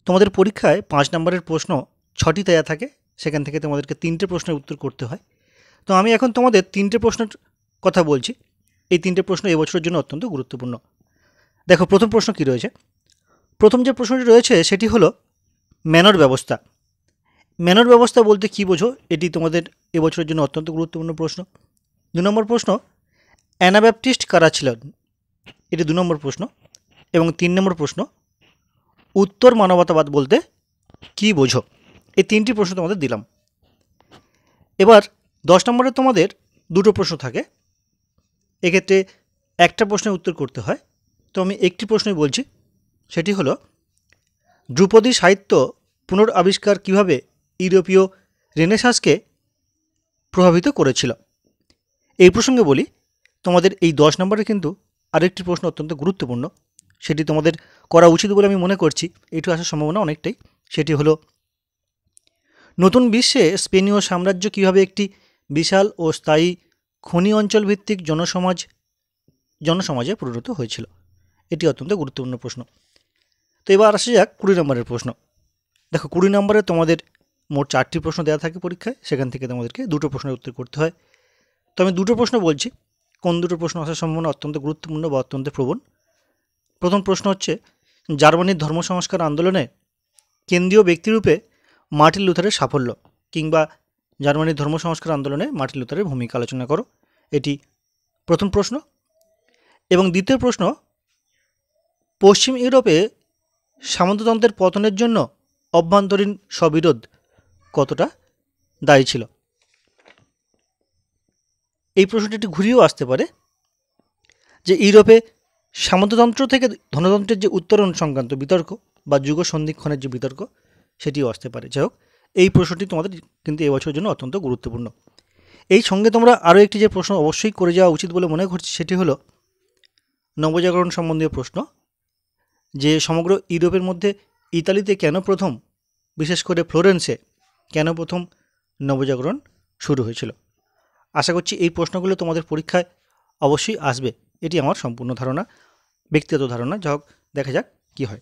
তোমাদের পরীক্ষায় 5 নম্বরের প্রশ্ন 6টি দেয়া থাকে, সেখান থেকে তোমাদেরকে 3টে প্রশ্নের উত্তর করতে হয়। তো আমি এখন তোমাদের 3টে প্রশ্নের কথা বলছি। এই 3টে প্রশ্ন এবছরের জন্য অত্যন্ত গুরুত্বপূর্ণ। দেখো প্রথম প্রশ্ন কী রয়েছে। প্রথম যে প্রশ্নটি রয়েছে সেটি হলো ম্যানর ব্যবস্থা। ম্যানর ব্যবস্থা বলতে কী বোঝো, এটি তোমাদের এবছরের জন্য অত্যন্ত গুরুত্বপূর্ণ প্রশ্ন। 2 নম্বর প্রশ্ন, অ্যানাব্যাপটিস্ট কারা ছিলেন, এটি 2 নম্বর প্রশ্ন। এবং 3 নম্বর প্রশ্ন, উত্তর মানবতাবাদ বলতে কী বোঝো। এই 3টি প্রশ্ন তোমাদের দিলাম। এবার 10 নম্বরে তোমাদের 2টো প্রশ্ন থাকে, এক্ষেত্রে একটা প্রশ্নের উত্তর করতে হয়। তো আমি একটি প্রশ্নই বলছি, সেটি হলো ধ্রুপদী সাহিত্য পুনরাবিষ্কার কীভাবে ইউরোপীয় রেনেসাঁসকে প্রভাবিত করেছিল। এই প্রসঙ্গে বলি, তোমাদের এই 10 নম্বরে কিন্তু আরেকটি প্রশ্ন অত্যন্ত গুরুত্বপূর্ণ, সেটি তোমাদের করা উচিত বলে আমি মনে করছি, এটু আসার সম্ভাবনা অনেকটাই। সেটি হলো নতুন বিশ্বে স্পেনীয় সাম্রাজ্য কীভাবে একটি বিশাল ও স্থায়ী খনি অঞ্চল ভিত্তিক জনসমাজে পরিণত হয়েছিল। এটি অত্যন্ত গুরুত্বপূর্ণ প্রশ্ন। তো এবার আসা যাক 20 নম্বরের প্রশ্ন। দেখো 20 নম্বরে তোমাদের মোট 4টি প্রশ্ন দেওয়া থাকে পরীক্ষায়, সেখান থেকে তোমাদেরকে 2টো প্রশ্নের উত্তর করতে হয়। তো আমি 2টো প্রশ্ন বলছি, কোন 2টো প্রশ্ন আসার সম্ভাবনা অত্যন্ত গুরুত্বপূর্ণ বা অত্যন্ত প্রবণ। প্রথম প্রশ্ন হচ্ছে, জার্মানির ধর্ম সংস্কার আন্দোলনে কেন্দ্রীয় ব্যক্তিরূপে মার্টিন লুথারের সাফল্য, কিংবা জার্মানির ধর্ম সংস্কার আন্দোলনে মার্টিন লুথারের ভূমিকা আলোচনা করো। এটি প্রথম প্রশ্ন। এবং দ্বিতীয় প্রশ্ন, পশ্চিম ইউরোপে সামন্ততন্ত্রের পতনের জন্য অভ্যন্তরীণ স্ববিরোধ কতটা দায়ী ছিল। এই প্রশ্নটি একটু ঘুরিয়েও আসতে পারে, যে ইউরোপে সামন্ততন্ত্র থেকে ধনতন্ত্রের যে উত্তরণ সংক্রান্ত বিতর্ক বা যুগ সন্ধিক্ষণের যে বিতর্ক, সেটিও আসতে পারে। যাই হোক, এই প্রশ্নটি তোমাদের কিন্তু এবছরের জন্য অত্যন্ত গুরুত্বপূর্ণ। এই সঙ্গে তোমরা আরও একটি যে প্রশ্ন অবশ্যই করে যাওয়া উচিত বলে মনে করছি, সেটি হলো নবজাগরণ সম্বন্ধীয় প্রশ্ন, যে সমগ্র ইউরোপের মধ্যে ইতালিতে কেন প্রথম, বিশেষ করে ফ্লোরেন্সে কেন প্রথম নবজাগরণ শুরু হয়েছিল। আশা করছি এই প্রশ্নগুলো তোমাদের পরীক্ষায় অবশ্যই আসবে, এটি আমার সম্পূর্ণ ধারণা, ব্যক্তিগত ধারণা। যা হোক, দেখা যাক কী হয়।